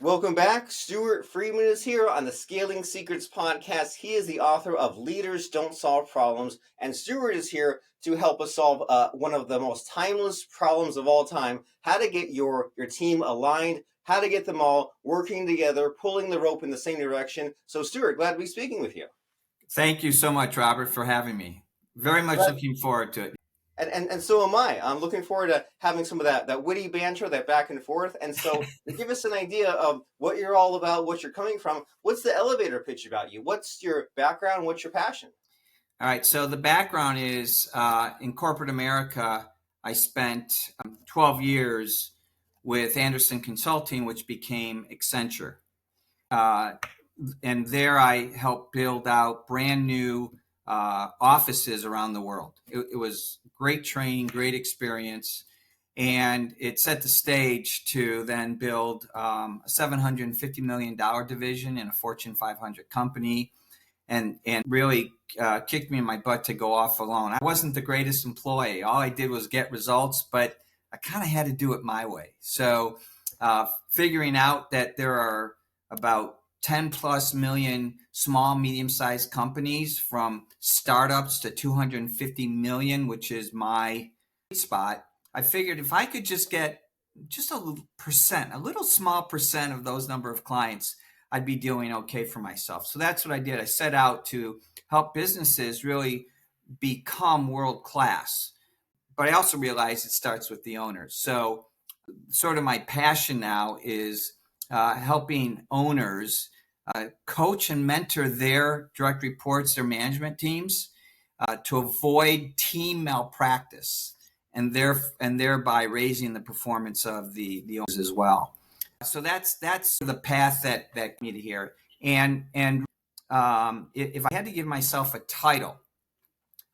Welcome back. Stuart Friedman is here on the Scaling Secrets podcast. He is the author of Leaders Don't Solve Problems, and Stuart is here to help us solve one of the most timeless problems of all time: how to get your team aligned, how to get them all working together, pulling the rope in the same direction. So, Stuart, glad to be speaking with you. Thank you so much, Robert, for having me. Very much looking forward to it. And so am I. I'm looking forward to having some of that witty banter, that back and forth. And so to give us an idea of what you're all about, what you're coming from, what's the elevator pitch about you? What's your background? What's your passion? All right. So the background is in corporate America, I spent 12 years with Anderson Consulting, which became Accenture. And there I helped build out brand new offices around the world. It was great training, great experience. And it set the stage to then build a $750 million division in a Fortune 500 company, and really kicked me in my butt to go off alone. I wasn't the greatest employee. All I did was get results, but I kind of had to do it my way. So figuring out that there are about 10 plus million small, medium-sized companies, from startups to 250 million, which is my spot. I figured if I could just get just a little small percent of those number of clients, I'd be doing okay for myself. So that's what I did. I set out to help businesses really become world class. But I also realized it starts with the owners. So sort of my passion now is helping owners coach and mentor their direct reports, their management teams, to avoid team malpractice, and thereby raising the performance of the owners as well. So that's the path that me to here. And if I had to give myself a title,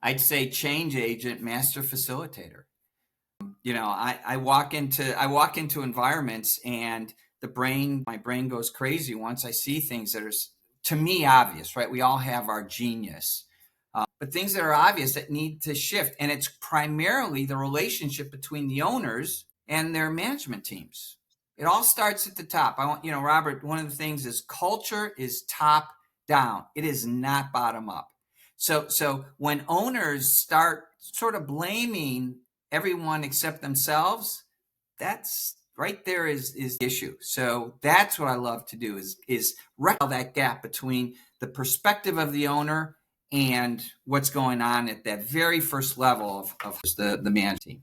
I'd say change agent, master facilitator. I walk into environments, and my brain goes crazy once I see things that are, to me, obvious, right? We all have our genius, but things that are obvious that need to shift. And it's primarily the relationship between the owners and their management teams. It all starts at the top. Robert, one of the things is culture is top down. It is not bottom up. So when owners start sort of blaming everyone except themselves, that's right there is the issue. So that's what I love to do is reconcile that gap between the perspective of the owner and what's going on at that very first level of the management team.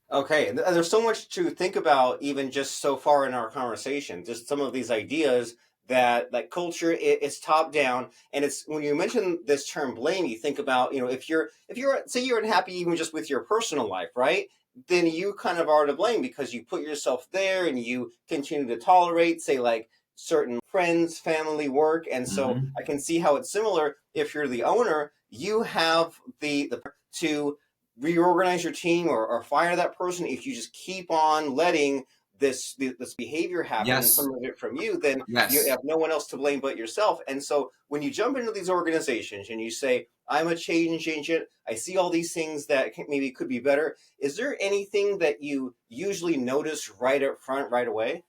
Okay, there's so much to think about, even just so far in our conversation. Just some of these ideas that culture is top down, and it's when you mention this term blame, you think about if you're say you're unhappy even just with your personal life, right? Then you kind of are to blame because you put yourself there and you continue to tolerate, say, like certain friends, family, work, and so I can see how it's similar. If you're the owner, you have the to reorganize your team or fire that person. If you just keep on letting this behavior happen, Yes. And some of it from you, then Yes. you have no one else to blame but yourself. And so when you jump into these organizations and you say, I'm a change agent, I see all these things that maybe could be better, is there anything that you usually notice right up front, right away?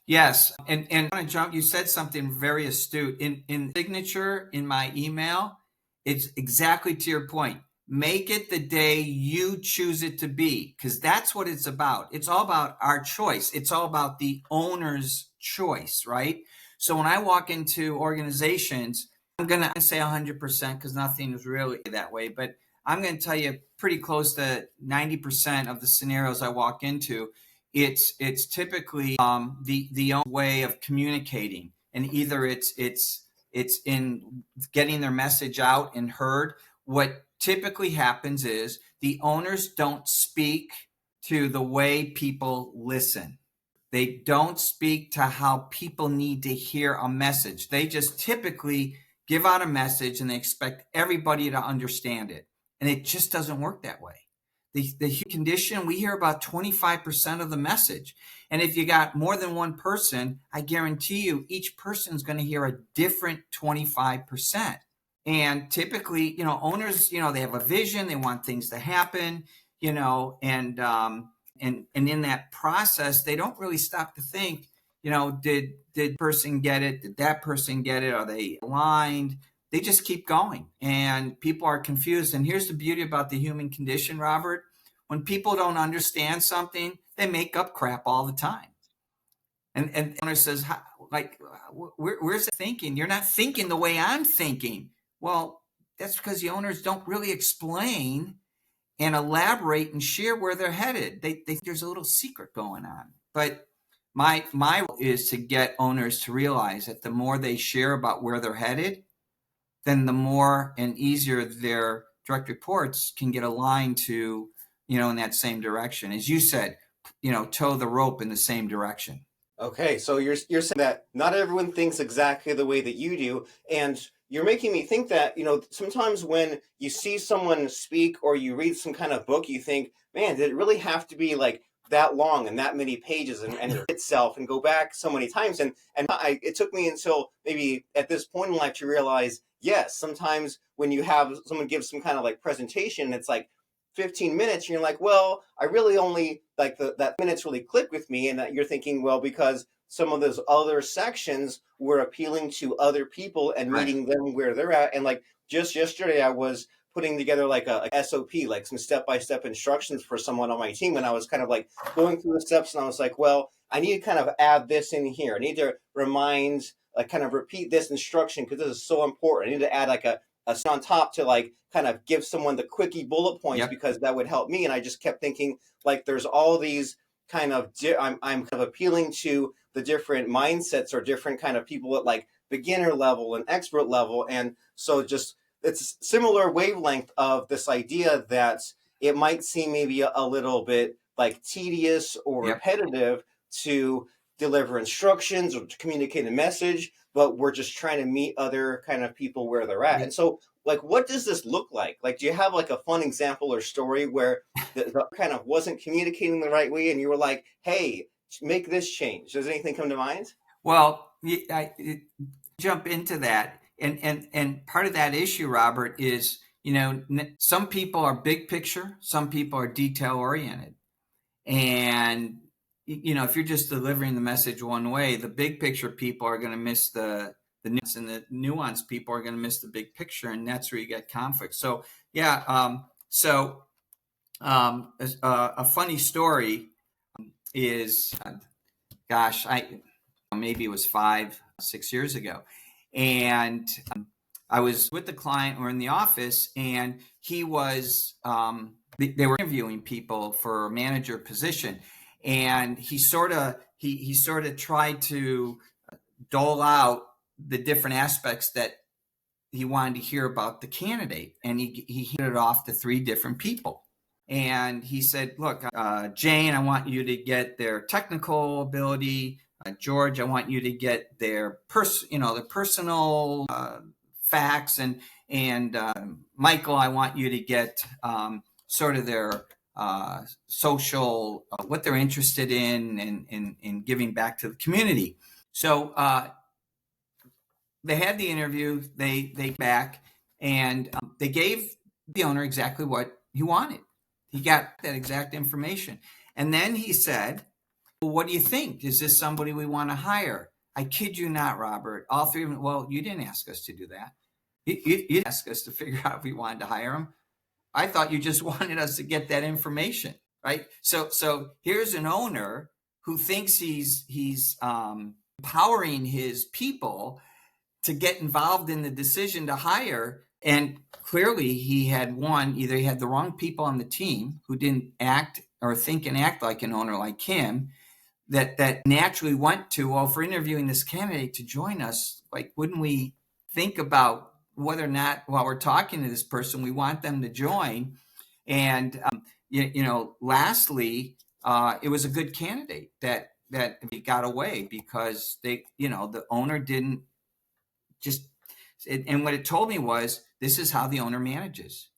Yes. And I want to jump, you said something very astute. In signature in my email, it's exactly to your point. Make it the day you choose it to be, because that's what it's about. It's all about our choice. It's all about the owner's choice, right? So when I walk into organizations, I'm going to say 100% because nothing is really that way, but I'm going to tell you pretty close to 90% of the scenarios I walk into, it's typically the only way of communicating, and either it's in getting their message out and heard. What typically happens is the owners don't speak to the way people listen. They don't speak to how people need to hear a message. They just typically give out a message and they expect everybody to understand it. And it just doesn't work that way. The human condition, we hear about 25% of the message. And if you got more than one person, I guarantee you each person is going to hear a different 25%. And typically, owners, they have a vision, they want things to happen, and in that process, they don't really stop to think, did person get it? Did that person get it? Are they aligned? They just keep going, and people are confused. And here's the beauty about the human condition, Robert. When people don't understand something, they make up crap all the time. And the owner says, like, where's the thinking? You're not thinking the way I'm thinking. Well, that's because the owners don't really explain and elaborate and share where they're headed. They think there's a little secret going on. But my role is to get owners to realize that the more they share about where they're headed, then the more and easier their direct reports can get aligned to, in that same direction. As you said, toe the rope in the same direction. Okay, so you're saying that not everyone thinks exactly the way that you do, and you're making me think that, sometimes when you see someone speak or you read some kind of book, you think, man, did it really have to be like that long and that many pages and itself and go back so many times? It took me until maybe at this point in life to realize, yes, sometimes when you have someone give some kind of like presentation, it's like 15 minutes, and you're like, well, I really only like that minutes really click with me. And that you're thinking, well, because some of those other sections were appealing to other people and Right. meeting them where they're at. And like just yesterday, I was putting together like a SOP, like some step-by-step instructions for someone on my team. And I was kind of like going through the steps, and I was like, well, I need to kind of add this in here. I need to remind, like kind of repeat this instruction because this is so important. I need to add like a on top to like kind of give someone the quickie bullet points Yep. because that would help me. And I just kept thinking like there's all these kind of I'm kind of appealing to the different mindsets or different kind of people at like beginner level and expert level. And so just it's similar wavelength of this idea that it might seem maybe a little bit like tedious or Yep. repetitive to deliver instructions or to communicate a message, but we're just trying to meet other kind of people where they're at. And so like what does this look like? Like do you have like a fun example or story where the kind of wasn't communicating the right way and you were like, hey, make this change? Does anything come to mind? Well, I jump into that, and part of that issue, Robert, is some people are big picture, some people are detail oriented, and if you're just delivering the message one way, the big picture people are going to miss the nuance, and the nuanced people are going to miss the big picture, and that's where you get conflict. So yeah, a funny story is, gosh, maybe it was 5-6 years ago, and I was with the client. We're in the office, and he was they were interviewing people for a manager position, and he sort of tried to dole out the different aspects that he wanted to hear about the candidate, and he handed it off to 3 different people. And he said, look, Jane, I want you to get their technical ability. George, I want you to get their personal facts, and Michael, I want you to get sort of their social, what they're interested in giving back to the community. So they had the interview. They back, and they gave the owner exactly what he wanted. He got that exact information, and then he said, well, what do you think? Is this somebody we want to hire? I kid you not, Robert. All 3 of them. Well, you didn't ask us to do that. You asked us to figure out if we wanted to hire him. I thought you just wanted us to get that information, right? So here's an owner who thinks he's empowering his people to get involved in the decision to hire, and clearly he had either he had the wrong people on the team who didn't act or think and act like an owner like him, that naturally went to, well, for interviewing this candidate to join us, like, wouldn't we think about whether or not while we're talking to this person, we want them to join? And, lastly, it was a good candidate that got away because the owner didn't just, and what it told me was, this is how the owner manages.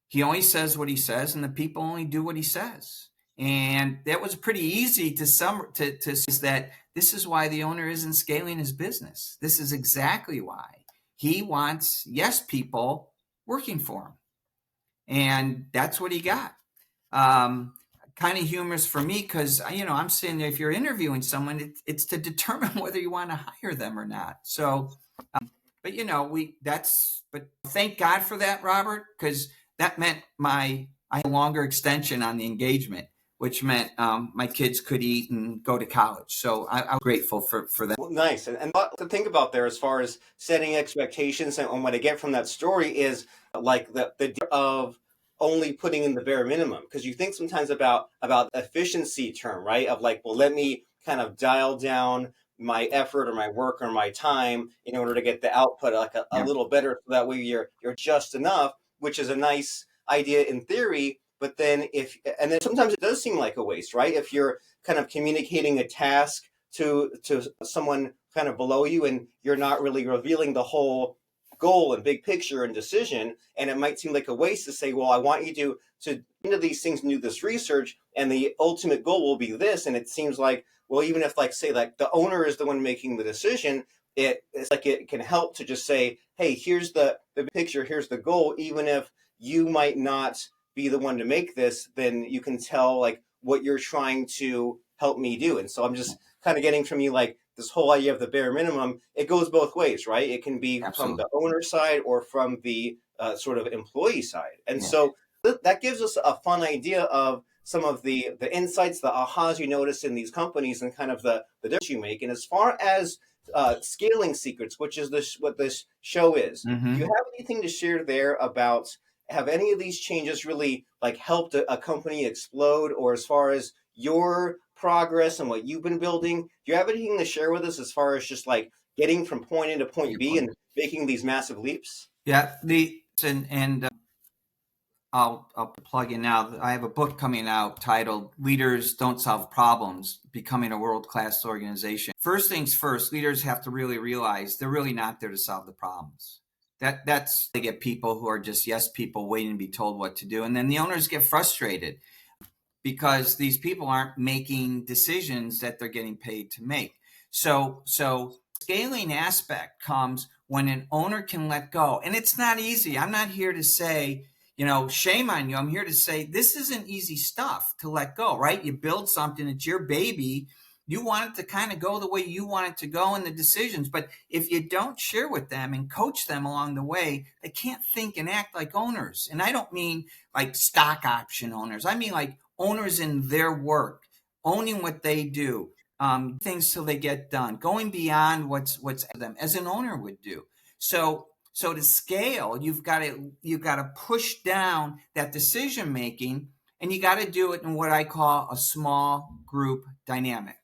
He only says what he says, and the people only do what he says. And that was pretty easy to say that this is why the owner isn't scaling his business. This is exactly why. He wants yes people working for him. And that's what he got. kind of humorous for me because, I'm sitting there, if you're interviewing someone, it's to determine whether you want to hire them or not. So, but but thank God for that, Robert, because that meant I had a longer extension on the engagement, which meant my kids could eat and go to college. So I'm grateful for that. Well, nice. And a lot to think about there as far as setting expectations. And what I get from that story is like the of only putting in the bare minimum. Because you think sometimes about efficiency term, right? Of like, well, let me kind of dial down my effort or my work or my time in order to get the output like a Yeah. little better. So that way you're just enough, which is a nice idea in theory. But then and then sometimes it does seem like a waste, right? If you're kind of communicating a task to someone kind of below you and you're not really revealing the whole goal and big picture and decision, and it might seem like a waste to say, well, I want you to into these things and do this research and the ultimate goal will be this. And it seems like, well, even if like say like the owner is the one making the decision, it's like it can help to just say, hey, here's the picture, here's the goal. Even if you might not be the one to make this, then you can tell like what you're trying to help me do. And so I'm just kind of getting from you like this whole idea of the bare minimum. It goes both ways, right? It can be from Absolutely. the owner side or from the sort of employee side. And Yeah. so that gives us a fun idea of some of the insights, the ahas you notice in these companies and kind of the difference you make. And as far as scaling secrets, which is what this show is, do you Mm-hmm. have anything to share there about have any of these changes really like helped a company explode, or as far as your progress and what you've been building, do you have anything to share with us as far as just like getting from point A to point Good B point. and making these massive leaps? Yeah. And I'll plug in now. I have a book coming out titled "Leaders Don't Solve Problems: Becoming a World-Class Organization." First things first, leaders have to really realize they're really not there to solve the problems. That's they get people who are just yes people waiting to be told what to do, and then the owners get frustrated because these people aren't making decisions that they're getting paid to make. So scaling aspect comes when an owner can let go. And it's not easy. I'm not here to say, shame on you. I'm here to say this isn't easy stuff to let go, right? You build something, it's your baby. You want it to kind of go the way you want it to go in the decisions. But if you don't share with them and coach them along the way, they can't think and act like owners. And I don't mean like stock option owners. I mean like owners in their work, owning what they do, things till they get done, going beyond what's them as an owner would do. So to scale, you've got to push down that decision making, and you got to do it in what I call a small group dynamic,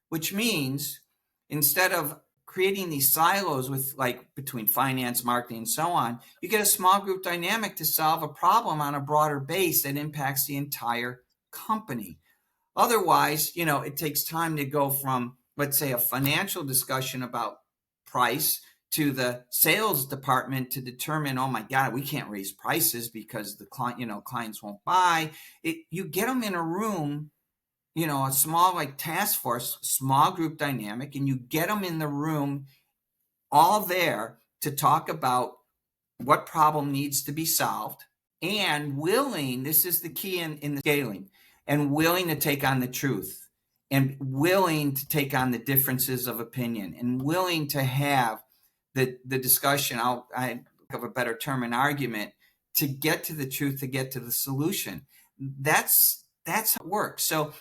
which means instead of creating these silos with like between finance, marketing, and so on, you get a small group dynamic to solve a problem on a broader base that impacts the entire company. Otherwise, it takes time to go from, let's say, a financial discussion about price to the sales department to determine, oh my God, we can't raise prices because the clients won't buy. You get them in a room, a small like task force, small group dynamic, and you get them in the room all there to talk about what problem needs to be solved and willing, this is the key in the scaling, and willing to take on the truth and willing to take on the differences of opinion and willing to have the discussion, I have a better term, an argument, to get to the truth, to get to the solution. That's how it works. So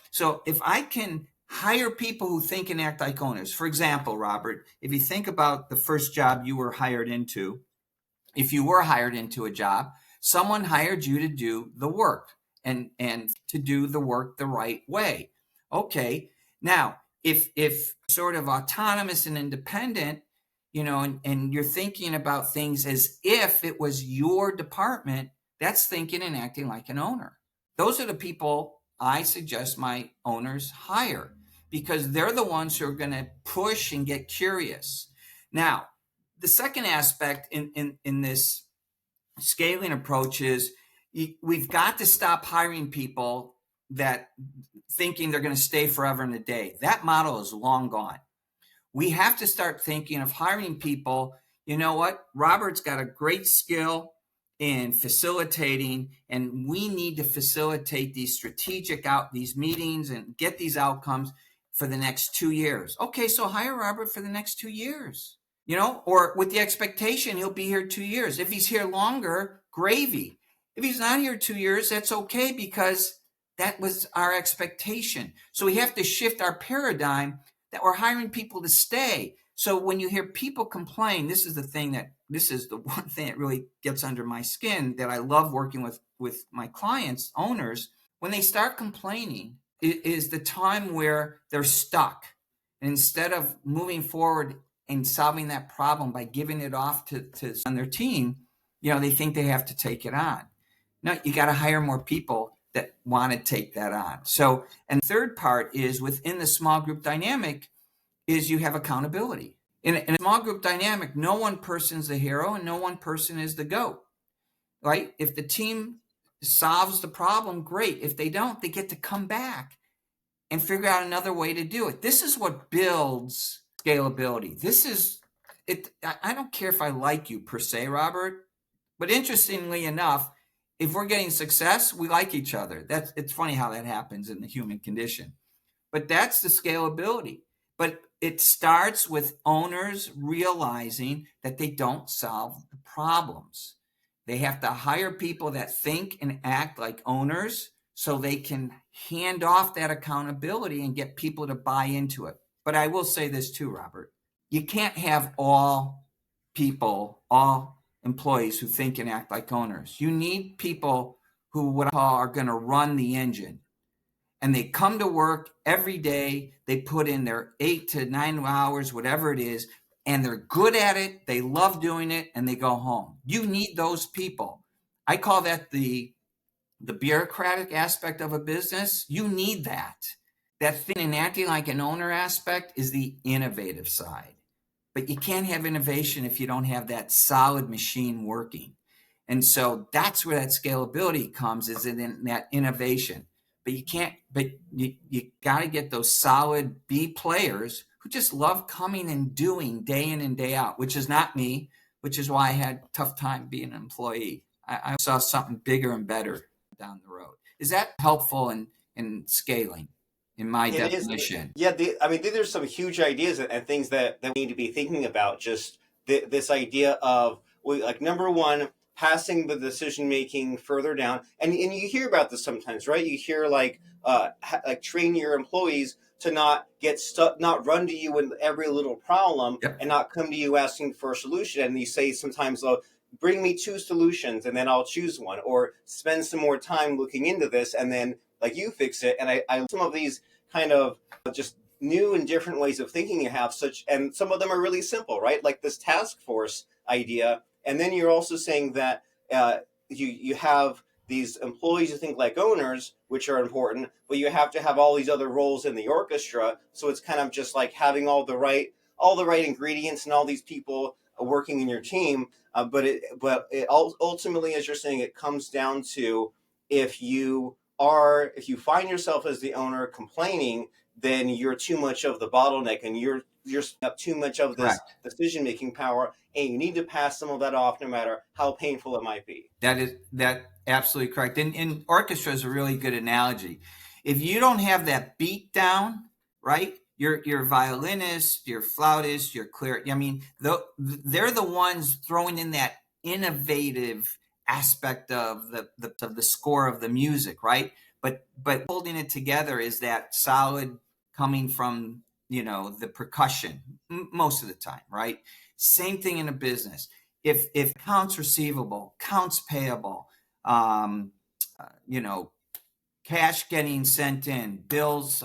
if I can hire people who think and act like owners, for example, Robert, if you think about the first job you were hired into, if you were hired into a job, someone hired you to do the work and to do the work the right way. Okay. Now, if sort of autonomous and independent, and you're thinking about things as if it was your department, that's thinking and acting like an owner. Those are the people I suggest my owners hire because they're the ones who are going to push and get curious. Now, the second aspect in this scaling approach is we've got to stop hiring people that thinking they're going to stay forever and a day. That model is long gone. We have to start thinking of hiring people. You know what? Robert's got a great skill. in facilitating, and we need to facilitate these these meetings and get these outcomes for the next 2 years. Okay, so hire Robert for the next 2 years, or with the expectation he'll be here 2 years. If he's here longer, gravy. If he's not here 2 years, that's okay, because that was our expectation. So we have to shift our paradigm that we're hiring people to stay. So when you hear people complain, this is the one thing that really gets under my skin, that I love working with my clients, owners. When they start complaining, it is the time where they're stuck. And instead of moving forward and solving that problem by giving it off to on their team, they think they have to take it on. No, you got to hire more people that want to take that on. So, and the third part is, within the small group dynamic, is you have accountability. In a small group dynamic, no one person's the hero and no one person is the GOAT, right? If the team solves the problem, great. If they don't, they get to come back and figure out another way to do it. This is what builds scalability. This is it. I don't care if I like you per se, Robert, but interestingly enough, if we're getting success, we like each other. It's funny how that happens in the human condition. But that's the scalability. But it starts with owners realizing that they don't solve the problems. They have to hire people that think and act like owners, so they can hand off that accountability and get people to buy into it. But I will say this too, Robert. You can't have all employees who think and act like owners. You need people who, what I call, are going to run the engine. And they come to work every day. They put in their 8 to 9 hours, whatever it is, and they're good at it. They love doing it, and they go home. You need those people. I call that the bureaucratic aspect of a business. You need that. That thing and acting like an owner aspect is the innovative side. But you can't have innovation if you don't have that solid machine working. And so that's where that scalability comes, is in that innovation. But you got to get those solid B players who just love coming and doing day in and day out, which is not me, which is why I had a tough time being an employee. I saw something bigger and better down the road. Is that helpful in scaling, in my It is. definition? Yeah, there's some huge ideas and things that we need to be thinking about. Just this idea of, like, number one, passing the decision making further down, and you hear about this sometimes, right? You hear like train your employees to not get stuck, not run to you in every little problem, Yep. and not come to you asking for a solution. And you say sometimes, "Oh, bring me 2 solutions, and then I'll choose one," or spend some more time looking into this, and then, like, you fix it. And I some of these kind of just new and different ways of thinking you have, and some of them are really simple, right? Like this task force idea. And then you're also saying that you have these employees who think like owners, which are important, but you have to have all these other roles in the orchestra. So it's kind of just like having all the right ingredients and all these people working in your team. But it ultimately, as you're saying, it comes down to, if you find yourself as the owner complaining, then you're too much of the bottleneck, and you're up too much of this Correct. decision making power, and you need to pass some of that off, no matter how painful it might be. That absolutely correct. And orchestra is a really good analogy. If you don't have that beat down, right? Your violinist, your flautist, your clarinet. I mean, they're the ones throwing in that innovative aspect of the score of the music, right? But holding it together is that solid coming from the percussion most of the time, right? Same thing in a business. If accounts receivable, accounts payable, you know, cash getting sent in, bills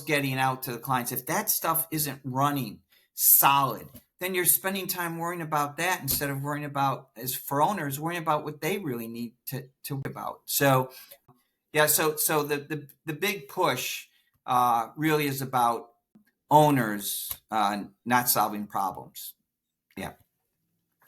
getting out to the clients, if that stuff isn't running solid, then you're spending time worrying about that instead of worrying about, as for owners, worrying about what they really need to worry about. So yeah, so the big push really is about owners not solving problems. Yeah.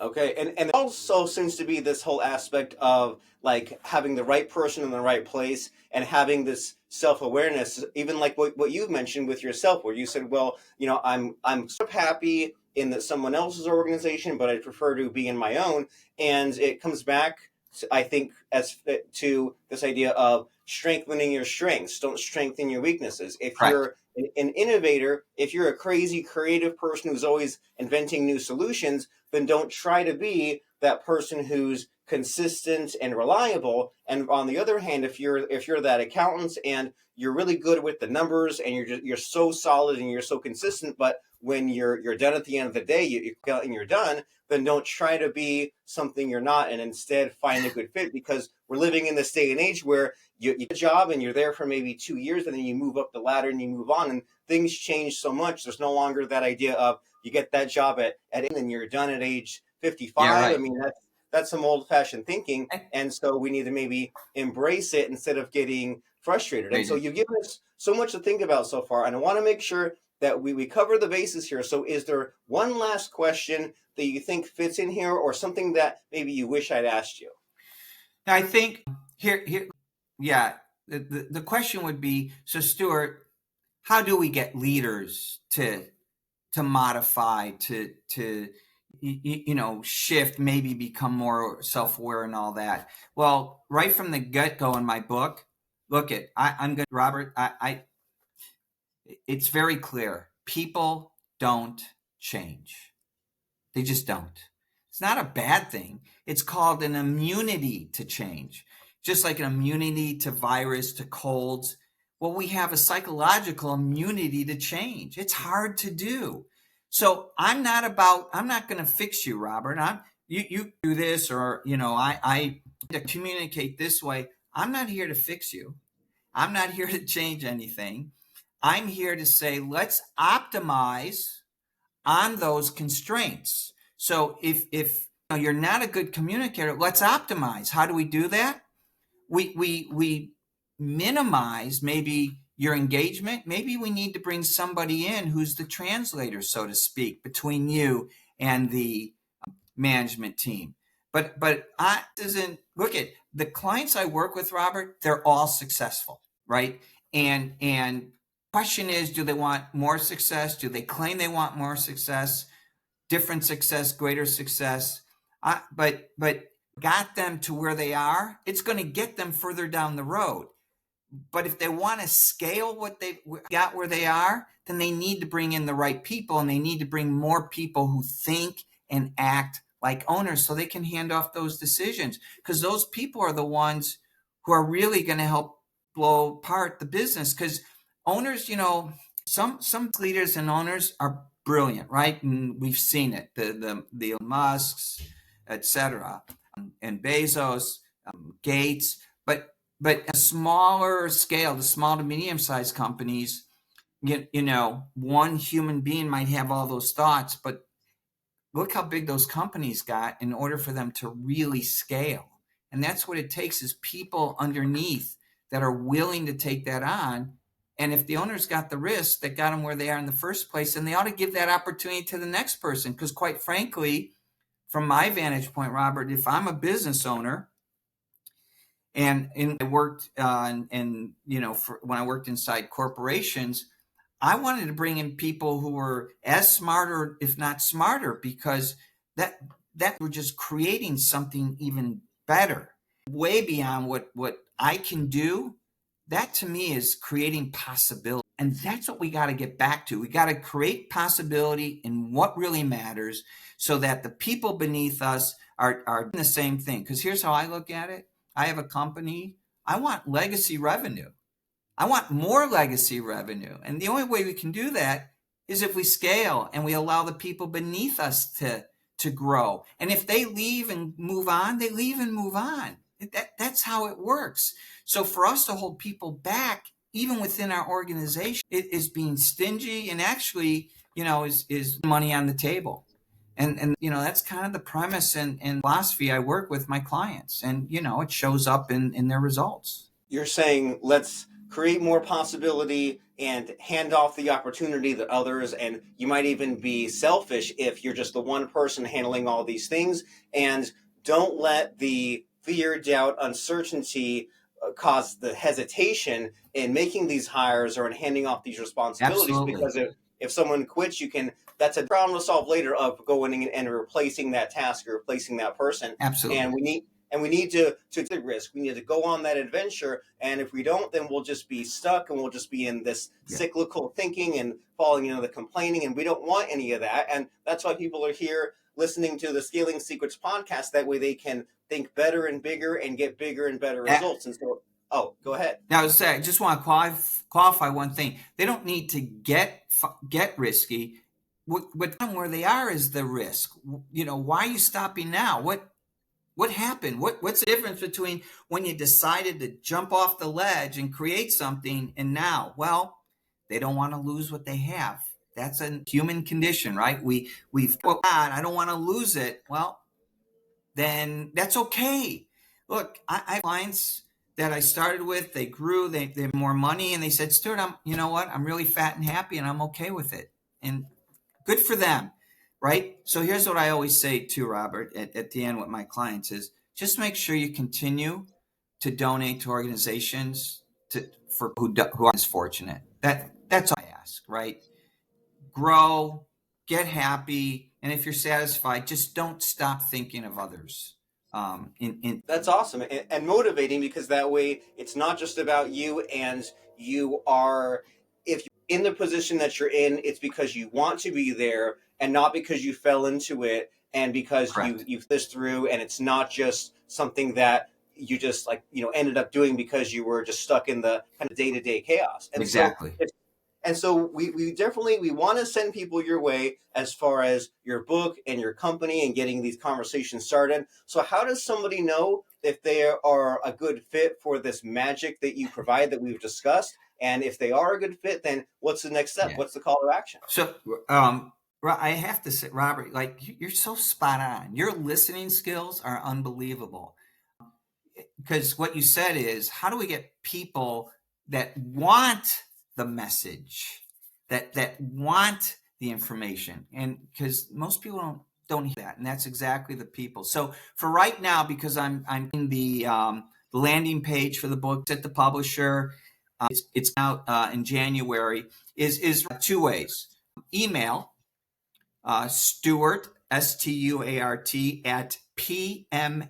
Okay, and also seems to be this whole aspect of like having the right person in the right place and having this self-awareness, even like what you've mentioned with yourself, where you said, well, I'm sort of happy in that someone else's organization, but I prefer to be in my own. And it comes back, I think, as to this idea of strengthening your strengths. Don't strengthen your weaknesses. If Correct. you're an innovator, if you're a crazy creative person who's always inventing new solutions, then don't try to be that person who's consistent and reliable. And on the other hand, if you're that accountant and you're really good with the numbers and you're so solid and you're so consistent, but when you're done at the end of the day, and you're done, then don't try to be something you're not, and instead find a good fit, because we're living in this day and age where you get a job and you're there for maybe 2 years, and then you move up the ladder and you move on, and things change so much. There's no longer that idea of you get that job at and you're done at age Yeah, 55. I right. mean, that's some old fashioned thinking. And so we need to maybe embrace it instead of getting frustrated. And so Rated. you've given us so much to think about so far. And I want to make sure that we cover the bases here. So is there one last question that you think fits in here, or something that maybe you wish I'd asked you? Now, I think here, yeah, the question would be, so Stuart, how do we get leaders to modify, to shift, maybe become more self-aware and all that? Well, right from the get-go in my book, look it, I'm going to, Robert, it's very clear. People don't change. They just don't. It's not a bad thing. It's called an immunity to change. Just like an immunity to virus, to colds. Well, we have a psychological immunity to change. It's hard to do. So I'm not going to fix you, Robert. You do this, or, I to communicate this way. I'm not here to fix you. I'm not here to change anything. I'm here to say, let's optimize on those constraints. So if you're not a good communicator, let's optimize. How do we do that? We minimize maybe your engagement. Maybe we need to bring somebody in who's the translator, so to speak, between you and the management team. But I isn't look at the clients I work with, Robert, they're all successful, right? And question is, do they want more success? Do they claim they want more success? Different success, greater success. But got them to where they are, it's going to get them further down the road. But if they want to scale what they got where they are, then they need to bring in the right people, and they need to bring more people who think and act like owners so they can hand off those decisions, because those people are the ones who are really going to help blow apart the business. Because owners, some leaders and owners are brilliant, right? And we've seen it, the Musks, etc., and Bezos, Gates. But a smaller scale, the small to medium sized companies, one human being might have all those thoughts, but look how big those companies got in order for them to really scale. And that's what it takes, is people underneath that are willing to take that on. And if the owners got the risk that got them where they are in the first place, then they ought to give that opportunity to the next person. Because quite frankly, from my vantage point, Robert, if I'm a business owner, and I worked when I worked inside corporations, I wanted to bring in people who were as smart, or if not smarter, because that we're just creating something even better, way beyond what I can do. That to me is creating possibility. And that's what we got to get back to. We got to create possibility in what really matters, so that the people beneath us are doing the same thing. Because here's how I look at it. I have a company. I want legacy revenue. I want more legacy revenue. And the only way we can do that is if we scale and we allow the people beneath us to grow. And if they leave and move on, they leave and move on. That's how it works. So for us to hold people back, even within our organization, it is being stingy, and actually, is money on the table. And that's kind of the premise and philosophy I work with my clients. And, it shows up in their results. You're saying let's create more possibility and hand off the opportunity to others. And you might even be selfish if you're just the one person handling all these things. And don't let the fear, doubt, uncertainty cause the hesitation in making these hires or in handing off these responsibilities. Absolutely. Because if someone quits, you can, that's a problem to solve later of going and replacing that task or replacing that person. Absolutely. And we need to take the risk. We need to go on that adventure. And if we don't, then we'll just be stuck and we'll just be in this Yeah. cyclical thinking and falling into the complaining. And we don't want any of that. And that's why people are here listening to the Scaling Secrets podcast. That way they can think better and bigger and get bigger and better results. And so, oh, go ahead. Now, I just want to qualify one thing. They don't need to get risky. Where they are is the risk. Why are you stopping now? What happened? What's the difference between when you decided to jump off the ledge and create something and now? Well, they don't want to lose what they have. That's a human condition, right? We've God, I don't want to lose it. Well, then that's okay. Look, I have clients that I started with, they grew, they have more money, and they said, Stuart, you know what? I'm really fat and happy and I'm okay with it. And good for them, right? So here's what I always say too, Robert, at the end with my clients is just make sure you continue to donate to organizations for who are fortunate. That's all I ask, right? Grow, get happy, and if you're satisfied, just don't stop thinking of others. That's awesome and motivating, because that way it's not just about you, and you are, if you're in the position that you're in, it's because you want to be there and not because you fell into it and because Correct. you've this through, and it's not just something that you just ended up doing because you were just stuck in the kind of day-to-day chaos. And so Exactly. we definitely we want to send people your way as far as your book and your company and getting these conversations started. So how does somebody know if they are a good fit for this magic that you provide that we've discussed? And if they are a good fit, then what's the next step? Yeah. What's the call to action? So I have to say, Robert, like you're so spot on. Your listening skills are unbelievable. Because what you said is, how do we get people that want the message, that want the information? And because most people don't hear that, and that's exactly the people. So for right now, because I'm in the landing page for the book at the publisher, it's out in January. Is two ways: email Stuart Stuart at pma-co.com,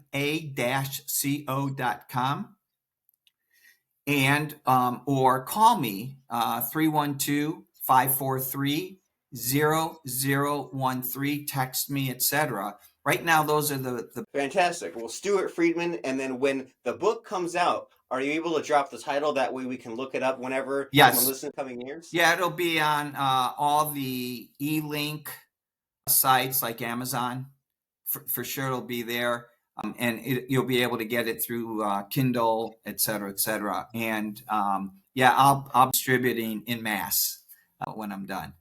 and or call me 312-543-0013, text me, etc. Right now, those are the Fantastic. Well, Stuart Friedman, and then when the book comes out, are you able to drop the title? That way we can look it up whenever someone yes, listens coming years. yeah, it'll be on all the e-link sites like Amazon. For sure, it'll be there, and you'll be able to get it through Kindle, et cetera, and yeah, I'll be distributing in mass when I'm done.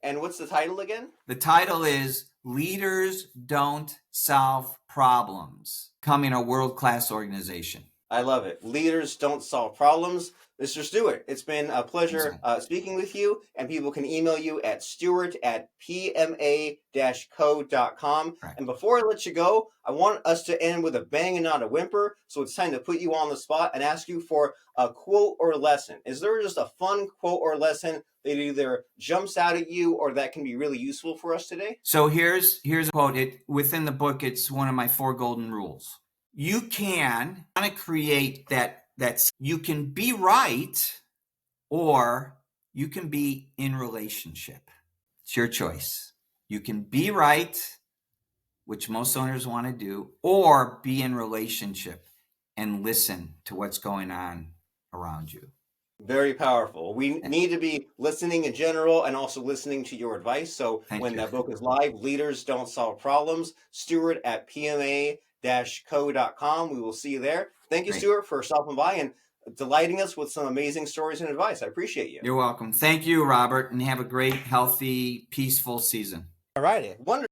And what's the title again? The title is "Leaders Don't Solve Problems: Becoming a World-Class Organization." I love it. Leaders don't solve problems. Mr. Stewart, it's been a pleasure speaking with you, and people can email you at stewart@pma-co.com. Right. And before I let you go, I want us to end with a bang and not a whimper, so it's time to put you on the spot and ask you for a quote or lesson. Is there just a fun quote or lesson that either jumps out at you or that can be really useful for us today? So here's a quote. Within the book, it's one of my 4 golden rules. You can create that you can be right, or you can be in relationship. It's your choice. You can be right, which most owners want to do, or be in relationship and listen to what's going on around you. Very powerful. We need to be listening in general and also listening to your advice. So when that book is live, Leaders Don't Solve Problems, Stuart at pma-co.com. We will see you there. Thank you, Stuart, for stopping by and delighting us with some amazing stories and advice. I appreciate you. You're welcome. Thank you, Robert, and have a great, healthy, peaceful season. All righty. Wonderful.